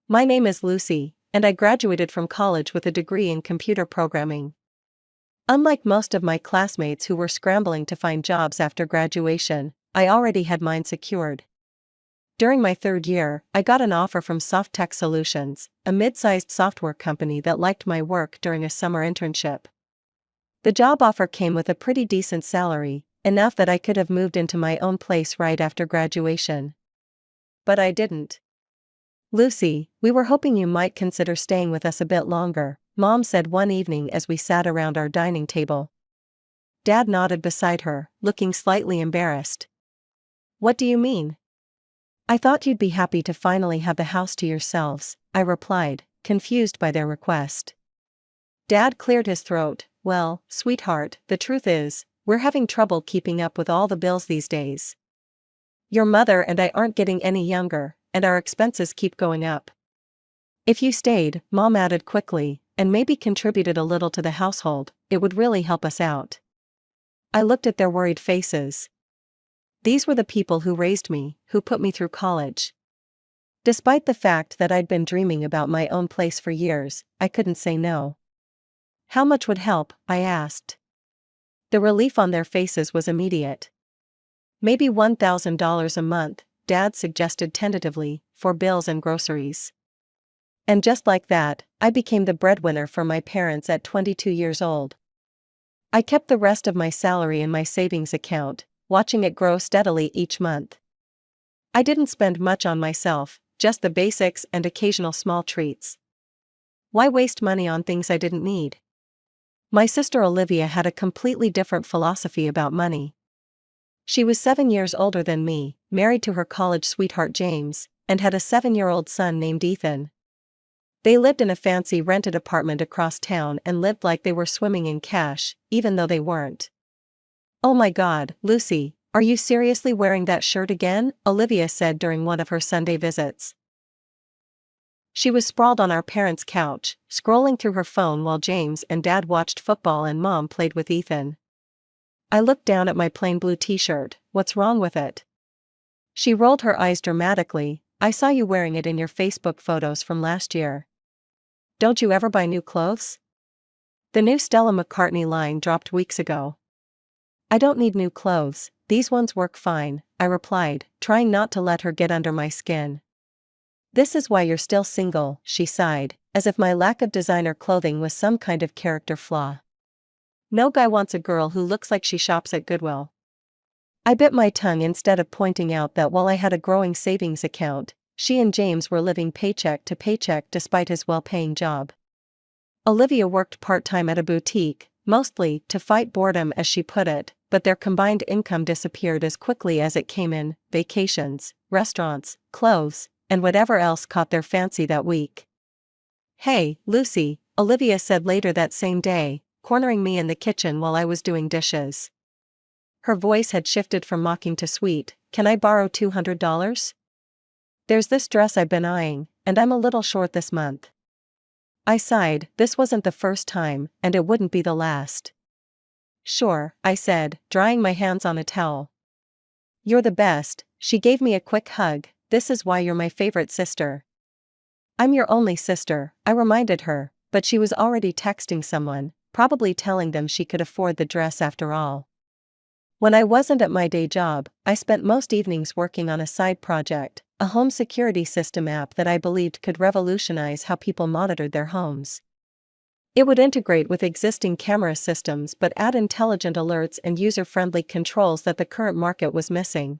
My name is Lucy, and I graduated from college with a degree in computer programming. Unlike most of my classmates who were scrambling to find jobs after graduation, I already had mine secured. During my third year, I got an offer from Soft Tech Solutions, a mid-sized software company that liked my work during a summer internship. The job offer came with a pretty decent salary, enough that I could have moved into my own place right after graduation. But I didn't. "Lucy, we were hoping you might consider staying with us a bit longer," Mom said one evening as we sat around our dining table. Dad nodded beside her, looking slightly embarrassed. "What do you mean?" "I thought you'd be happy to finally have the house to yourselves," I replied, confused by their request. Dad cleared his throat. "Well, sweetheart, the truth is, we're having trouble keeping up with all the bills these days. Your mother and I aren't getting any younger, and our expenses keep going up. If you stayed," Mom added quickly, "and maybe contributed a little to the household, it would really help us out." I looked at their worried faces. These were the people who raised me, who put me through college. Despite the fact that I'd been dreaming about my own place for years, I couldn't say no. "How much would help?" I asked. The relief on their faces was immediate. "Maybe $1,000 a month," Dad suggested tentatively, "for bills and groceries." And just like that, I became the breadwinner for my parents at 22 years old. I kept the rest of my salary in my savings account, watching it grow steadily each month. I didn't spend much on myself, just the basics and occasional small treats. Why waste money on things I didn't need? My sister Olivia had a completely different philosophy about money. She was 7 years older than me, married to her college sweetheart James, and had a 7-year-old son named Ethan. They lived in a fancy rented apartment across town and lived like they were swimming in cash, even though they weren't. "Oh my God, Lucy, are you seriously wearing that shirt again?" Olivia said during one of her Sunday visits. She was sprawled on our parents' couch, scrolling through her phone while James and Dad watched football and Mom played with Ethan. I looked down at my plain blue t-shirt. "What's wrong with it?" She rolled her eyes dramatically. "I saw you wearing it in your Facebook photos from last year. Don't you ever buy new clothes? The new Stella McCartney line dropped weeks ago." "I don't need new clothes, these ones work fine," I replied, trying not to let her get under my skin. "This is why you're still single," she sighed, as if my lack of designer clothing was some kind of character flaw. "No guy wants a girl who looks like she shops at Goodwill." I bit my tongue instead of pointing out that while I had a growing savings account, she and James were living paycheck to paycheck despite his well-paying job. Olivia worked part-time at a boutique, mostly to fight boredom as she put it, but their combined income disappeared as quickly as it came in: vacations, restaurants, clothes, and whatever else caught their fancy that week. "Hey, Lucy," Olivia said later that same day, cornering me in the kitchen while I was doing dishes. Her voice had shifted from mocking to sweet. "Can I borrow $200? There's this dress I've been eyeing, and I'm a little short this month." I sighed. This wasn't the first time, and it wouldn't be the last. "Sure," I said, drying my hands on a towel. "You're the best." She gave me a quick hug. "This is why you're my favorite sister." "I'm your only sister," I reminded her, but she was already texting someone, probably telling them she could afford the dress after all. When I wasn't at my day job, I spent most evenings working on a side project, a home security system app that I believed could revolutionize how people monitored their homes. It would integrate with existing camera systems but add intelligent alerts and user-friendly controls that the current market was missing.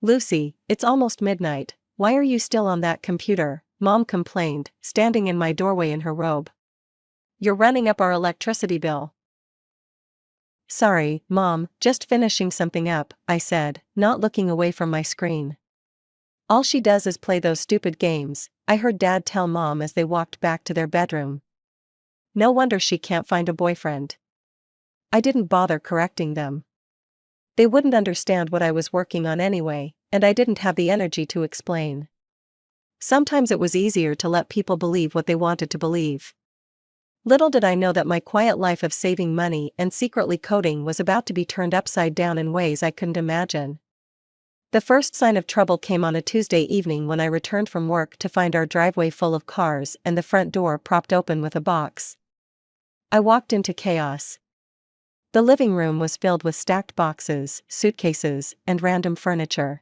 "Lucy, it's almost midnight. Why are you still on that computer?" Mom complained, standing in my doorway in her robe. "You're running up our electricity bill." "Sorry, Mom, just finishing something up," I said, not looking away from my screen. "All she does is play those stupid games," I heard Dad tell Mom as they walked back to their bedroom. "No wonder she can't find a boyfriend." I didn't bother correcting them. They wouldn't understand what I was working on anyway, and I didn't have the energy to explain. Sometimes it was easier to let people believe what they wanted to believe. Little did I know that my quiet life of saving money and secretly coding was about to be turned upside down in ways I couldn't imagine. The first sign of trouble came on a Tuesday evening when I returned from work to find our driveway full of cars and the front door propped open with a box. I walked into chaos. The living room was filled with stacked boxes, suitcases, and random furniture.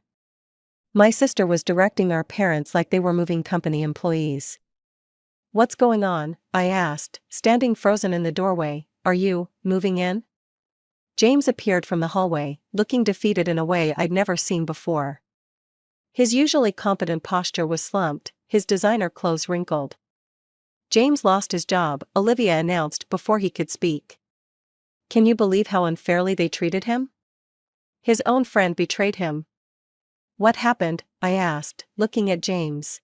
My sister was directing our parents like they were moving company employees. "What's going on?" I asked, standing frozen in the doorway. "Are you moving in?" James appeared from the hallway, looking defeated in a way I'd never seen before. His usually competent posture was slumped, his designer clothes wrinkled. "James lost his job," Olivia announced before he could speak. "Can you believe how unfairly they treated him? His own friend betrayed him." "What happened?" I asked, looking at James.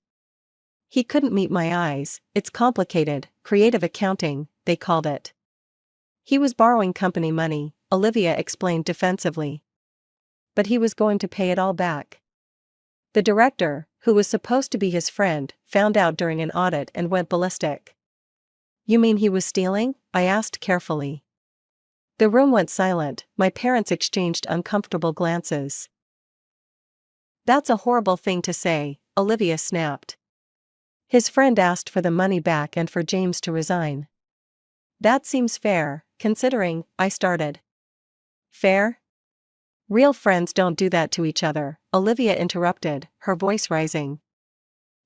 He couldn't meet my eyes. "It's complicated, creative accounting, they called it." "He was borrowing company money," Olivia explained defensively. "But he was going to pay it all back. The director, who was supposed to be his friend, found out during an audit and went ballistic." "You mean he was stealing?" I asked carefully. The room went silent, my parents exchanged uncomfortable glances. "That's a horrible thing to say," Olivia snapped. "His friend asked for the money back and for James to resign." "That seems fair, considering," I started. "Fair? Real friends don't do that to each other," Olivia interrupted, her voice rising.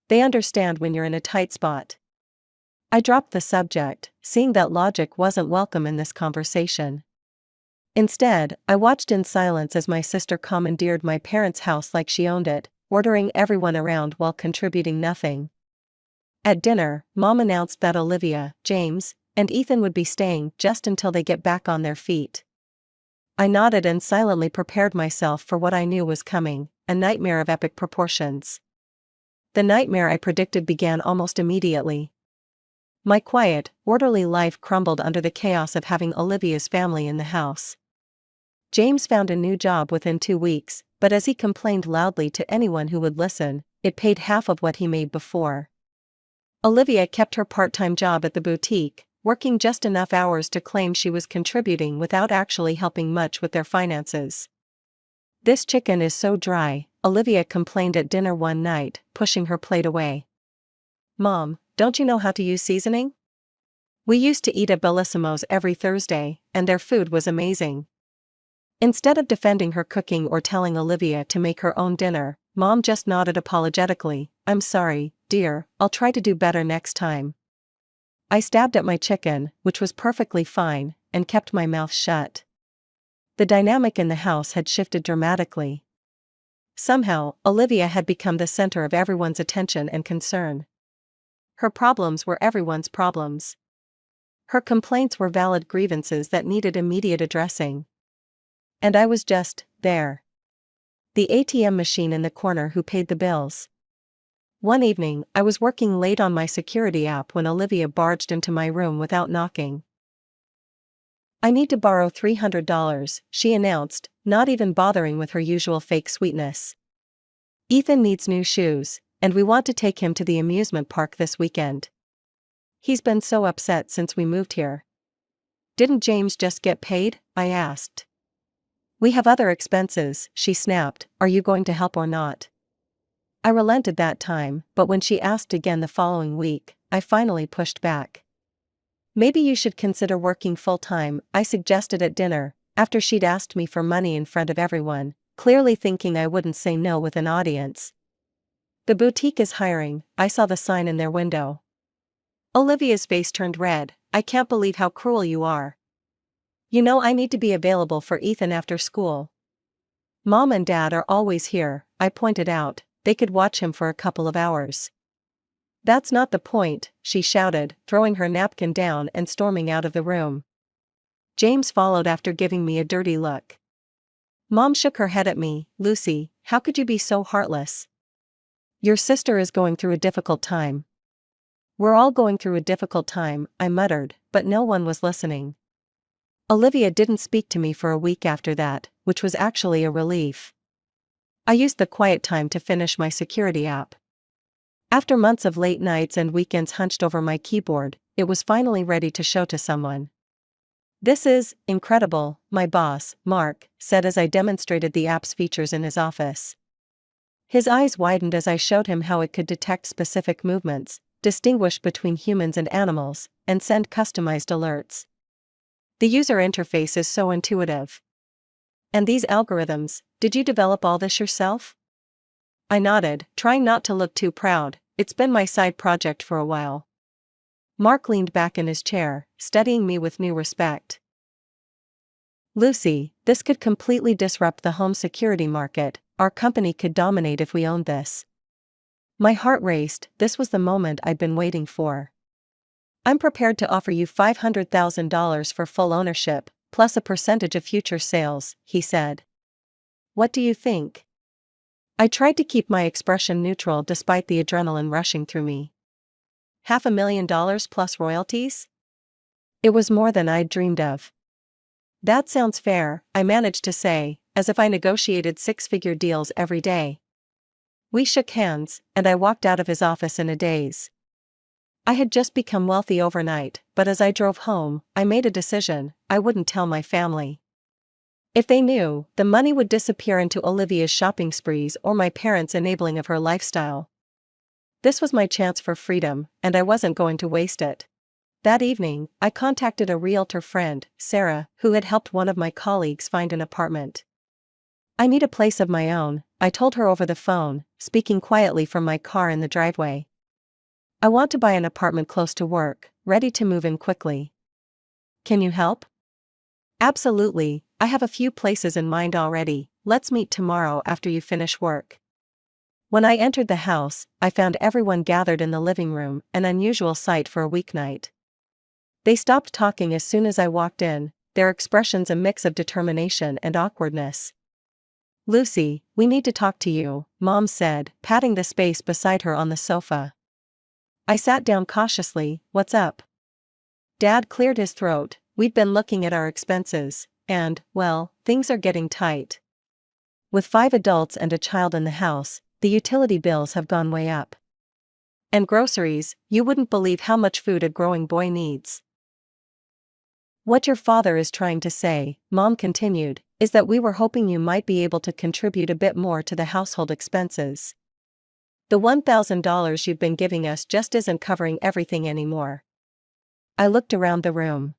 "They understand when you're in a tight spot." I dropped the subject, seeing that logic wasn't welcome in this conversation. Instead, I watched in silence as my sister commandeered my parents' house like she owned it, ordering everyone around while contributing nothing. At dinner, Mom announced that Olivia, James, and Ethan would be staying just until they get back on their feet. I nodded and silently prepared myself for what I knew was coming, a nightmare of epic proportions. The nightmare I predicted began almost immediately. My quiet, orderly life crumbled under the chaos of having Olivia's family in the house. James found a new job within 2 weeks, but as he complained loudly to anyone who would listen, it paid half of what he made before. Olivia kept her part-time job at the boutique, working just enough hours to claim she was contributing without actually helping much with their finances. "This chicken is so dry," Olivia complained at dinner one night, pushing her plate away. "Mom, don't you know how to use seasoning? We used to eat at Bellissimo's every Thursday, and their food was amazing." Instead of defending her cooking or telling Olivia to make her own dinner, Mom just nodded apologetically. "I'm sorry, dear, I'll try to do better next time." I stabbed at my chicken, which was perfectly fine, and kept my mouth shut. The dynamic in the house had shifted dramatically. Somehow, Olivia had become the center of everyone's attention and concern. Her problems were everyone's problems. Her complaints were valid grievances that needed immediate addressing. And I was just there. The ATM machine in the corner who paid the bills. One evening, I was working late on my security app when Olivia barged into my room without knocking. "I need to borrow $300, she announced, not even bothering with her usual fake sweetness. "Ethan needs new shoes, and we want to take him to the amusement park this weekend. He's been so upset since we moved here." "Didn't James just get paid?" I asked. "We have other expenses," she snapped. "Are you going to help or not?" I relented that time, but when she asked again the following week, I finally pushed back. "Maybe you should consider working full-time," I suggested at dinner, after she'd asked me for money in front of everyone, clearly thinking I wouldn't say no with an audience. "The boutique is hiring," I saw the sign in their window. Olivia's face turned red. "I can't believe how cruel you are. You know I need to be available for Ethan after school." "Mom and Dad are always here," I pointed out. "They could watch him for a couple of hours." "That's not the point," she shouted, throwing her napkin down and storming out of the room. James followed after giving me a dirty look. Mom shook her head at me. "Lucy, how could you be so heartless? Your sister is going through a difficult time." "We're all going through a difficult time," I muttered, but no one was listening. Olivia didn't speak to me for a week after that, which was actually a relief. I used the quiet time to finish my security app. After months of late nights and weekends hunched over my keyboard, it was finally ready to show to someone. "This is incredible," my boss, Mark, said as I demonstrated the app's features in his office. His eyes widened as I showed him how it could detect specific movements, distinguish between humans and animals, and send customized alerts. The user interface is so intuitive. And these algorithms, did you develop all this yourself? I nodded, trying not to look too proud. It's been my side project for a while. Mark leaned back in his chair, studying me with new respect. Lucy, this could completely disrupt the home security market. Our company could dominate if we owned this. My heart raced. This was the moment I'd been waiting for. I'm prepared to offer you $500,000 for full ownership, plus a percentage of future sales, he said. What do you think? I tried to keep my expression neutral despite the adrenaline rushing through me. $500,000 plus royalties? It was more than I'd dreamed of. That sounds fair, I managed to say, as if I negotiated six-figure deals every day. We shook hands, and I walked out of his office in a daze. I had just become wealthy overnight, but as I drove home, I made a decision: I wouldn't tell my family. If they knew, the money would disappear into Olivia's shopping sprees or my parents' enabling of her lifestyle. This was my chance for freedom, and I wasn't going to waste it. That evening, I contacted a realtor friend, Sarah, who had helped one of my colleagues find an apartment. I need a place of my own, I told her over the phone, speaking quietly from my car in the driveway. I want to buy an apartment close to work, ready to move in quickly. Can you help? Absolutely, I have a few places in mind already. Let's meet tomorrow after you finish work. When I entered the house, I found everyone gathered in the living room, an unusual sight for a weeknight. They stopped talking as soon as I walked in, their expressions a mix of determination and awkwardness. Lucy, we need to talk to you, Mom said, patting the space beside her on the sofa. I sat down cautiously. What's up? Dad cleared his throat. We'd been looking at our expenses, and, well, things are getting tight. With 5 adults and a child in the house, the utility bills have gone way up. And groceries, you wouldn't believe how much food a growing boy needs. What your father is trying to say, Mom continued, is that we were hoping you might be able to contribute a bit more to the household expenses. The $1,000 you've been giving us just isn't covering everything anymore. I looked around the room.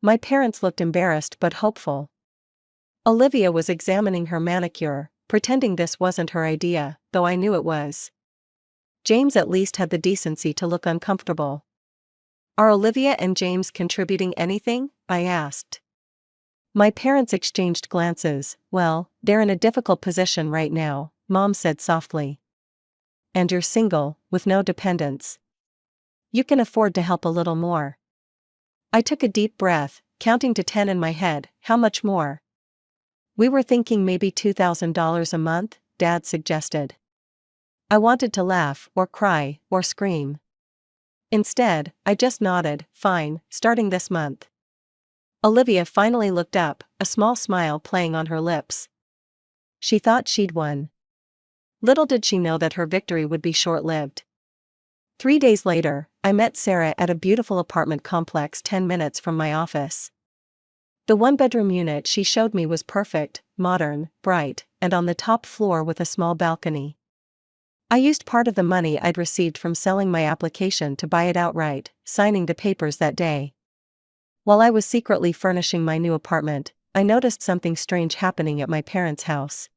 My parents looked embarrassed but hopeful. Olivia was examining her manicure, pretending this wasn't her idea, though I knew it was. James at least had the decency to look uncomfortable. Are Olivia and James contributing anything? I asked. My parents exchanged glances. Well, they're in a difficult position right now, Mom said softly. And you're single, with no dependents. You can afford to help a little more. I took a deep breath, counting to 10 in my head. How much more? We were thinking maybe $2,000 a month, Dad suggested. I wanted to laugh, or cry, or scream. Instead, I just nodded. Fine, starting this month. Olivia finally looked up, a small smile playing on her lips. She thought she'd won. Little did she know that her victory would be short-lived. 3 days later, I met Sarah at a beautiful apartment complex 10 minutes from my office. The one-bedroom unit she showed me was perfect, modern, bright, and on the top floor with a small balcony. I used part of the money I'd received from selling my application to buy it outright, signing the papers that day. While I was secretly furnishing my new apartment, I noticed something strange happening at my parents' house.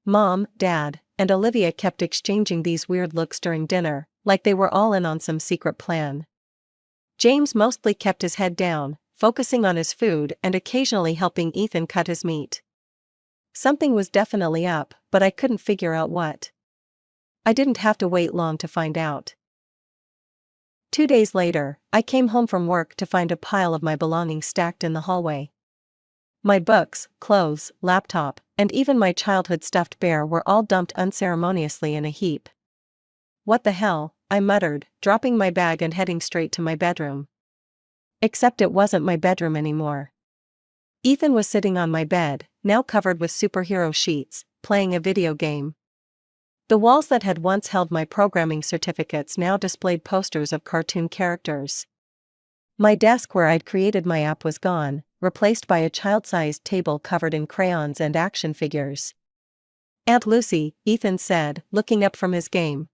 Mom, Dad, and Olivia kept exchanging these weird looks during dinner, like they were all in on some secret plan. James mostly kept his head down, focusing on his food and occasionally helping Ethan cut his meat. Something was definitely up, but I couldn't figure out what. I didn't have to wait long to find out. 2 days later, I came home from work to find a pile of my belongings stacked in the hallway. My books, clothes, laptop, and even my childhood stuffed bear were all dumped unceremoniously in a heap. What the hell, I muttered, dropping my bag and heading straight to my bedroom. Except it wasn't my bedroom anymore. Ethan was sitting on my bed, now covered with superhero sheets, playing a video game. The walls that had once held my programming certificates now displayed posters of cartoon characters. My desk where I'd created my app was gone, replaced by a child-sized table covered in crayons and action figures. Aunt Lucy, Ethan said, looking up from his game.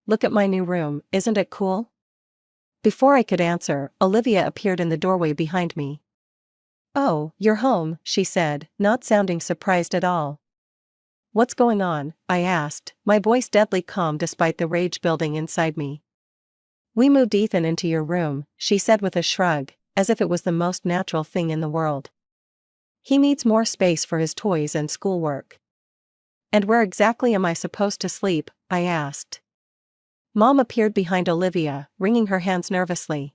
Look at my new room, isn't it cool? Before I could answer, Olivia appeared in the doorway behind me. Oh, you're home, she said, not sounding surprised at all. What's going on? I asked, my voice deadly calm despite the rage building inside me. We moved Ethan into your room, she said with a shrug, as if it was the most natural thing in the world. He needs more space for his toys and schoolwork. And where exactly am I supposed to sleep? I asked. Mom appeared behind Olivia, wringing her hands nervously.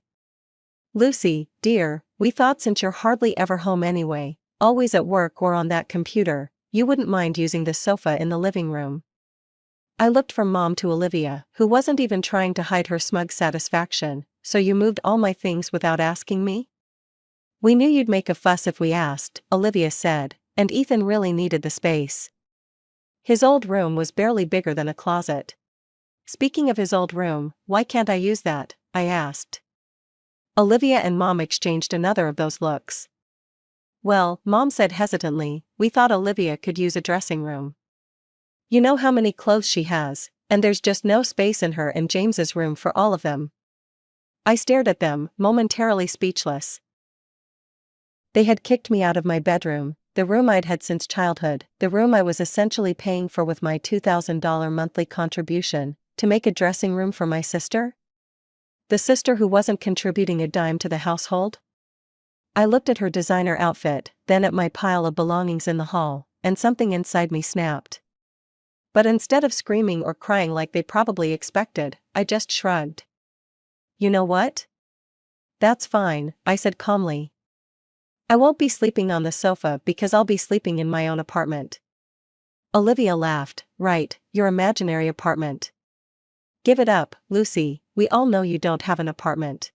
Lucy, dear, we thought since you're hardly ever home anyway, always at work or on that computer, you wouldn't mind using the sofa in the living room. I looked from Mom to Olivia, who wasn't even trying to hide her smug satisfaction. So you moved all my things without asking me? We knew you'd make a fuss if we asked, Olivia said, and Ethan really needed the space. His old room was barely bigger than a closet. Speaking of his old room, why can't I use that? I asked. Olivia and Mom exchanged another of those looks. Well, Mom said hesitantly, we thought Olivia could use a dressing room. You know how many clothes she has, and there's just no space in her and James's room for all of them. I stared at them, momentarily speechless. They had kicked me out of my bedroom, the room I'd had since childhood, the room I was essentially paying for with my $2,000 monthly contribution, to make a dressing room for my sister? The sister who wasn't contributing a dime to the household? I looked at her designer outfit, then at my pile of belongings in the hall, and something inside me snapped. But instead of screaming or crying like they probably expected, I just shrugged. You know what? That's fine, I said calmly. I won't be sleeping on the sofa because I'll be sleeping in my own apartment. Olivia laughed. Right, your imaginary apartment. Give it up, Lucy, we all know you don't have an apartment.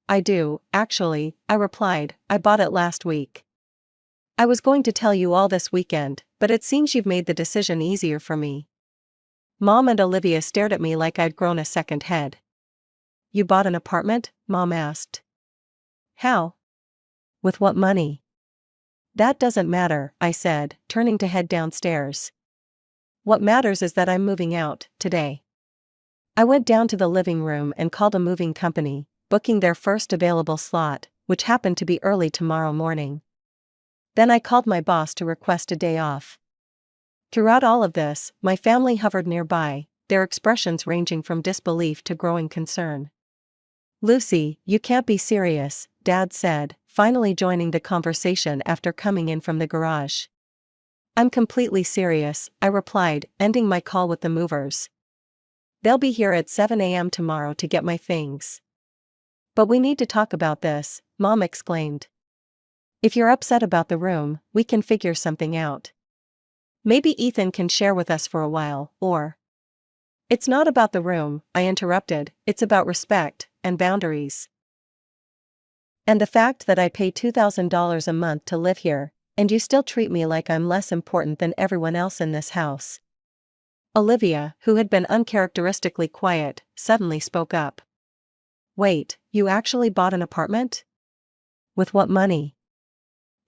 I do, actually, I replied, I bought it last week. I was going to tell you all this weekend, but it seems you've made the decision easier for me. Mom and Olivia stared at me like I'd grown a second head. You bought an apartment? Mom asked. How? With what money? That doesn't matter, I said, turning to head downstairs. What matters is that I'm moving out, today. I went down to the living room and called a moving company, booking their first available slot, which happened to be early tomorrow morning. Then I called my boss to request a day off. Throughout all of this, my family hovered nearby, their expressions ranging from disbelief to growing concern. Lucy, you can't be serious, Dad said, finally joining the conversation after coming in from the garage. I'm completely serious, I replied, ending my call with the movers. They'll be here at 7 a.m. tomorrow to get my things. But we need to talk about this, Mom exclaimed. If you're upset about the room, we can figure something out. Maybe Ethan can share with us for a while, or... It's not about the room, I interrupted, it's about respect and boundaries. And the fact that I pay $2,000 a month to live here, and you still treat me like I'm less important than everyone else in this house. Olivia, who had been uncharacteristically quiet, suddenly spoke up. Wait, you actually bought an apartment? With what money?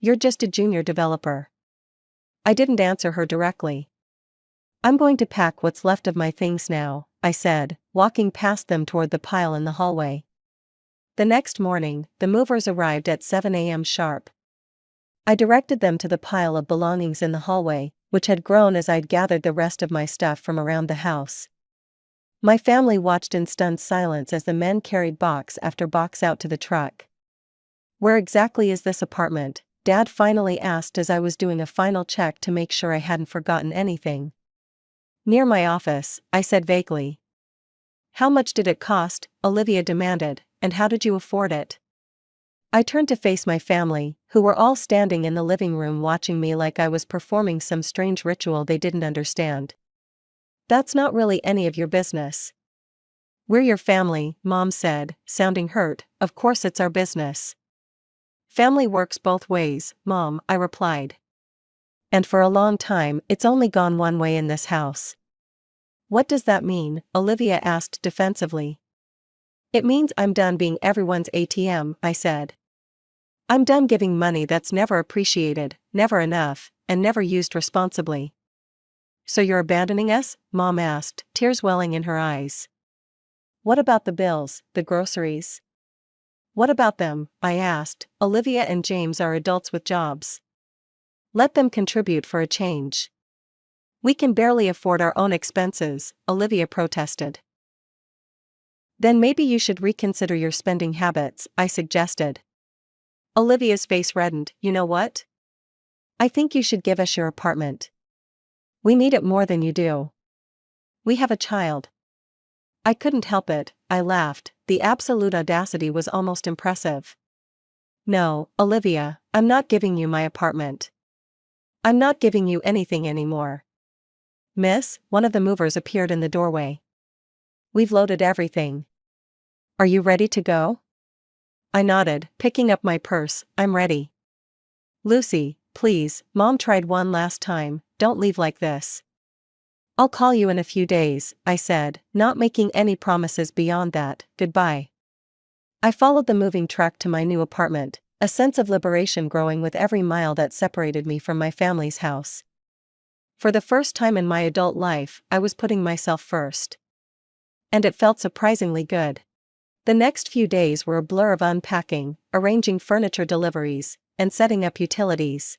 You're just a junior developer. I didn't answer her directly. I'm going to pack what's left of my things now, I said, walking past them toward the pile in the hallway. The next morning, the movers arrived at 7 a.m. sharp. I directed them to the pile of belongings in the hallway, which had grown as I'd gathered the rest of my stuff from around the house. My family watched in stunned silence as the men carried box after box out to the truck. Where exactly is this apartment? Dad finally asked as I was doing a final check to make sure I hadn't forgotten anything. Near my office, I said vaguely. How much did it cost? Olivia demanded, and how did you afford it? I turned to face my family, who were all standing in the living room watching me like I was performing some strange ritual they didn't understand. That's not really any of your business. We're your family, Mom said, sounding hurt. Of course it's our business. Family works both ways, Mom, I replied. And for a long time, it's only gone one way in this house. What does that mean? Olivia asked defensively. It means I'm done being everyone's ATM, I said. I'm done giving money that's never appreciated, never enough, and never used responsibly. So you're abandoning us? Mom asked, tears welling in her eyes. What about the bills, the groceries? What about them? I asked. Olivia and James are adults with jobs. Let them contribute for a change. We can barely afford our own expenses, Olivia protested. Then maybe you should reconsider your spending habits, I suggested. Olivia's face reddened. You know what? I think you should give us your apartment. We need it more than you do. We have a child. I couldn't help it, I laughed. The absolute audacity was almost impressive. No, Olivia, I'm not giving you my apartment. I'm not giving you anything anymore. Miss, one of the movers appeared in the doorway. We've loaded everything. Are you ready to go? I nodded, picking up my purse. I'm ready. Lucy, please, Mom tried one last time, don't leave like this. I'll call you in a few days, I said, not making any promises beyond that. Goodbye. I followed the moving truck to my new apartment, a sense of liberation growing with every mile that separated me from my family's house. For the first time in my adult life, I was putting myself first. And it felt surprisingly good. The next few days were a blur of unpacking, arranging furniture deliveries, and setting up utilities.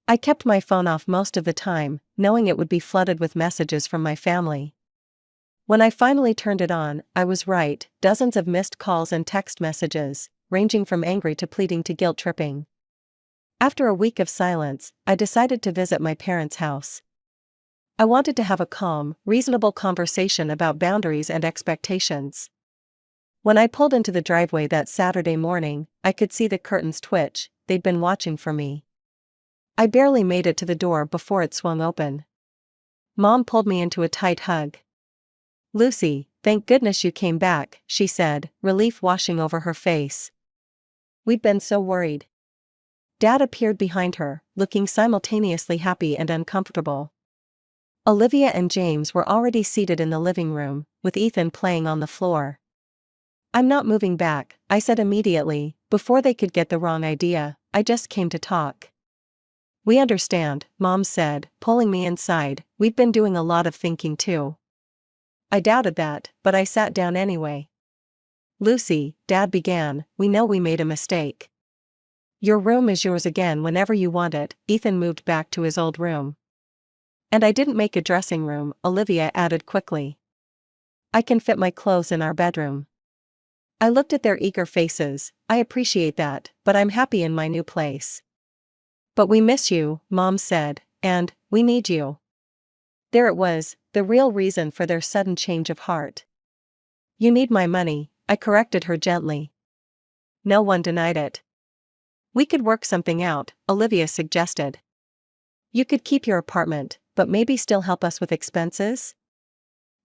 I kept my phone off most of the time, knowing it would be flooded with messages from my family. When I finally turned it on, I was right, dozens of missed calls and text messages, ranging from angry to pleading to guilt-tripping. After a week of silence, I decided to visit my parents' house. I wanted to have a calm, reasonable conversation about boundaries and expectations. When I pulled into the driveway that Saturday morning, I could see the curtains twitch. They'd been watching for me. I barely made it to the door before it swung open. Mom pulled me into a tight hug. Lucy, thank goodness you came back, she said, relief washing over her face. We'd been so worried. Dad appeared behind her, looking simultaneously happy and uncomfortable. Olivia and James were already seated in the living room, with Ethan playing on the floor. I'm not moving back, I said immediately, before they could get the wrong idea. I just came to talk. We understand, Mom said, pulling me inside. We've been doing a lot of thinking too. I doubted that, but I sat down anyway. Lucy, Dad began, we know we made a mistake. Your room is yours again whenever you want it. Ethan moved back to his old room. And I didn't make a dressing room, Olivia added quickly. I can fit my clothes in our bedroom. I looked at their eager faces. I appreciate that, but I'm happy in my new place. But we miss you, Mom said, and we need you. There it was, the real reason for their sudden change of heart. You need my money, I corrected her gently. No one denied it. We could work something out, Olivia suggested. You could keep your apartment, but maybe still help us with expenses?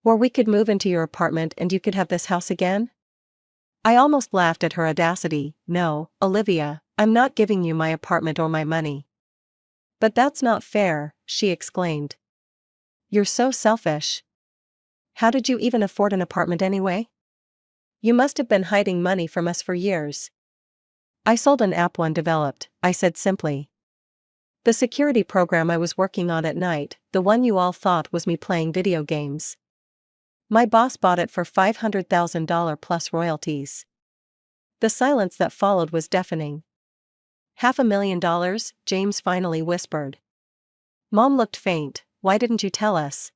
Or we could move into your apartment and you could have this house again? I almost laughed at her audacity. No, Olivia, I'm not giving you my apartment or my money. But that's not fair, she exclaimed. You're so selfish. How did you even afford an apartment anyway? You must have been hiding money from us for years. I sold an app one developed, I said simply. The security program I was working on at night, the one you all thought was me playing video games. My boss bought it for $500,000 plus royalties. The silence that followed was deafening. $500,000, James finally whispered. Mom looked faint. Why didn't you tell us?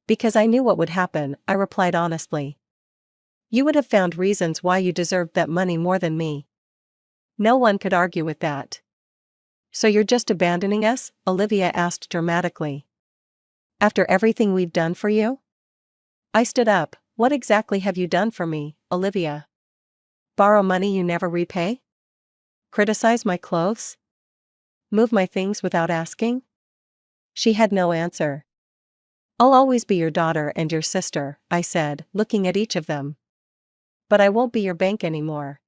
Because I knew what would happen, I replied honestly. You would have found reasons why you deserved that money more than me. No one could argue with that. So you're just abandoning us? Olivia asked dramatically. After everything we've done for you? I stood up. What exactly have you done for me, Olivia? Borrow money you never repay? Criticize my clothes? Move my things without asking? She had no answer. I'll always be your daughter and your sister, I said, looking at each of them. But I won't be your bank anymore.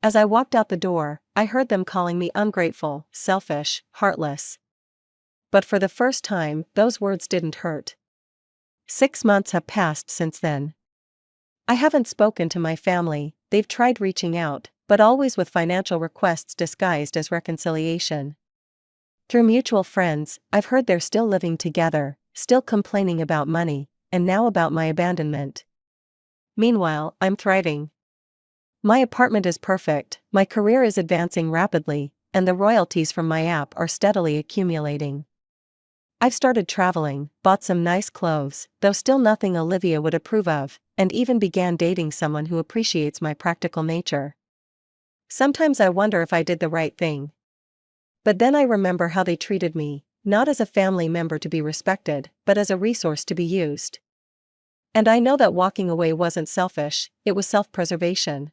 As I walked out the door, I heard them calling me ungrateful, selfish, heartless. But for the first time, those words didn't hurt. 6 months have passed since then. I haven't spoken to my family. They've tried reaching out, but always with financial requests disguised as reconciliation. Through mutual friends, I've heard they're still living together, still complaining about money, and now about my abandonment. Meanwhile, I'm thriving. My apartment is perfect, my career is advancing rapidly, and the royalties from my app are steadily accumulating. I've started traveling, bought some nice clothes, though still nothing Olivia would approve of, and even began dating someone who appreciates my practical nature. Sometimes I wonder if I did the right thing. But then I remember how they treated me, not as a family member to be respected, but as a resource to be used. And I know that walking away wasn't selfish, it was self-preservation.